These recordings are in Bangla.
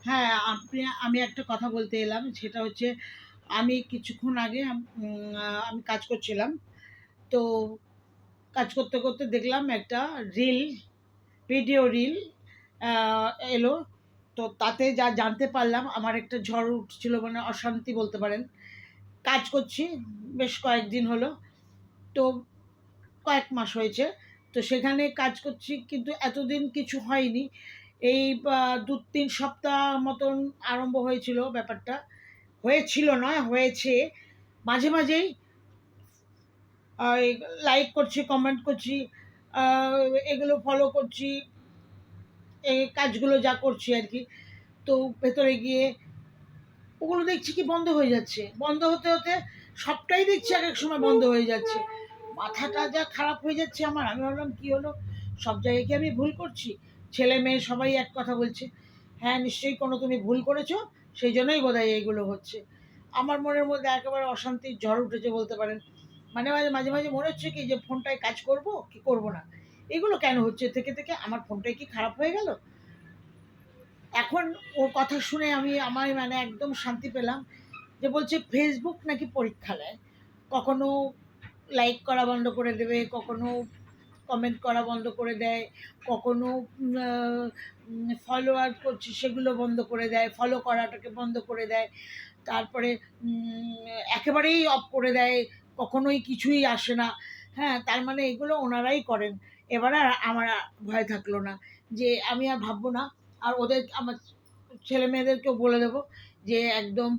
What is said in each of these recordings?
হ্যাঁ, আমি একটা কথা বলতে এলাম। সেটা হচ্ছে আমি কিছুক্ষণ আগে আমি কাজ করছিলাম। তো কাজ করতে, করতে দেখলাম একটা রিল, ভিডিও রিল আ এলো। তো তাতে যা জানতে পারলাম আমার একটা ঝড় উঠছিল, মানে অশান্তি বলতে পারেন। কাজ করছি বেশ কয়েকদিন হলো। তো কয়েক মাস হয়েছে। তো সেখানে কাজ করছি কিন্তু এতদিন কিছু হয়নি। এই ২-৩ সপ্তাহ মতন আরম্ভ হয়েছিল ব্যাপারটা। হয়েছিল নয়, হয়েছে। মাঝে, মাঝেই এই লাইক করছি, কমেন্ট করছি, আ এগুলো ফলো করছি, এই কাজগুলো যা করছি আরকি। তো ভেতরে গিয়ে ওগুলো দেখছি কি বন্ধ হয়ে যাচ্ছে। বন্ধ হতে, হতে সবটাই দেখছি একেক সময় বন্ধ হয়ে যাচ্ছে। মাথাটা যা খারাপ হয়ে যাচ্ছে আমার। আমি ভাবলাম কি হলো? সব জায়গায় কি আমি ভুল করছি? ছেলে-মেয়ে সবাই এক কথা বলছে। হ্যাঁ, নিশ্চয়ই কোনো তুমি ভুল করেছো, সেইজন্যই বোধহয় এইগুলো হচ্ছে। আমার মনের মধ্যে একেবারে অশান্তির ঝড় উঠেছে বলতে পারেন। মানে মাঝে, মাঝে মনে হচ্ছে কি যে ফোনটায় কাজ করব কি করব না? এগুলো কেন হচ্ছে থেকে, থেকে? আমার ফোনটাই কি খারাপ হয়ে গেল? এখন ওর কথা শুনে আমার মানে একদম শান্তি পেলাম। যে বলছে ফেসবুক নাকি পরীক্ষা নেয়। কখনো লাইক করা বন্ধ করে দেবে, কখনো কমেন্ট করা বন্ধ করে দেয়, কখনো ফলোয়ার করছি সেগুলো বন্ধ করে দেয়, ফলো করাটাকে বন্ধ করে দেয়। তারপরে একেবারেই অফ করে দেয়, কখনোই কিছুই আসে না। হ্যাঁ, তার মানে এগুলো ওনারাই করেন। এবার আর আমার ভয় থাকলো না যে আমি আর ভাববো না। আর আমার ছেলেমেয়েদেরকেও বলে দেবো যে একদম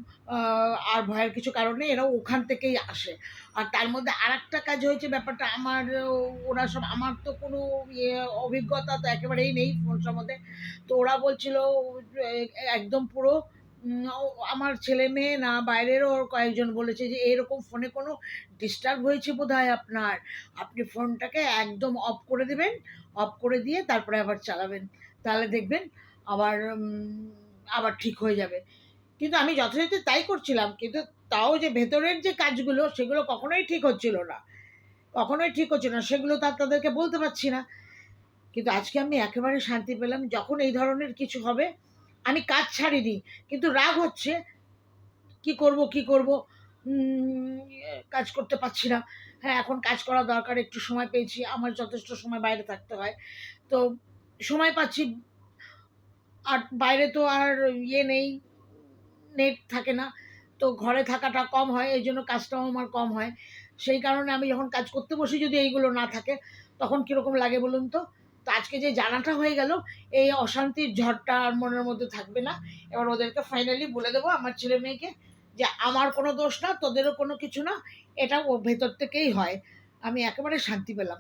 আর ভয়ের কিছু কারণ নেই, এরা ওখান থেকেই আসে। আর তার মধ্যে আরেকটা কাজ হয়েছে, ব্যাপারটা আমার ওরা সব, আমার তো কোনো ইয়ে অভিজ্ঞতা তো একেবারেই নেই ফোন সম্বন্ধে। তো ওরা বলছিল একদম পুরো আমার ছেলে-মেয়ে না, বাইরেরও কয়েকজন বলেছে যে, "এরকম ফোনে কোনো ডিস্টার্ব হয়েছে বোধহয় আপনার। আপনি ফোনটাকে একদম অফ করে দেবেন। অফ করে দিয়ে তারপরে আবার চালাবেন। তাহলে দেখবেন আবার আবার ঠিক হয়ে যাবে।" কিন্তু আমি যথারীতি তাই করছিলাম। কিন্তু তাও যে ভেতরের যে কাজগুলো সেগুলো কখনোই ঠিক হচ্ছিল না। কখনোই ঠিক হচ্ছিল না। সেগুলো তো আর তাদেরকে বলতে পারছি না। কিন্তু আজকে আমি একেবারে শান্তি পেলাম। যখন এই ধরনের কিছু হবে, আমি কাজ ছাড়িনি। কিন্তু রাগ হচ্ছে, কি করব, কি করব? কাজ করতে পারছি না। হ্যাঁ, এখন কাজ করা দরকার। একটু সময় পেয়েছি। আমার যথেষ্ট সময় বাইরে থাকতে হয়। তো সময় পাচ্ছি। আর বাইরে তো আর ইয়ে নেই, নেট থাকে না। তো ঘরে থাকাটা কম হয়। এইজন্য কাজটাও আমার কম হয়। সেই কারণে আমি যখন কাজ করতে বসি যদি এইগুলো না থাকে, তখন কিরকম লাগে বলুন তো? তো আজকে যে জানাটা হয়ে গেল, এই অশান্তির ঝড়টা আর মনের মধ্যে থাকবে না। এবার ওদেরকে ফাইনালি বলে দেবো আমার ছেলে-মেয়েকে যে, "আমার কোনো দোষ না, তোদেরও কোনো কিছু না। এটা ও ভেতর থেকেই হয়।" আমি একেবারে শান্তি পেলাম।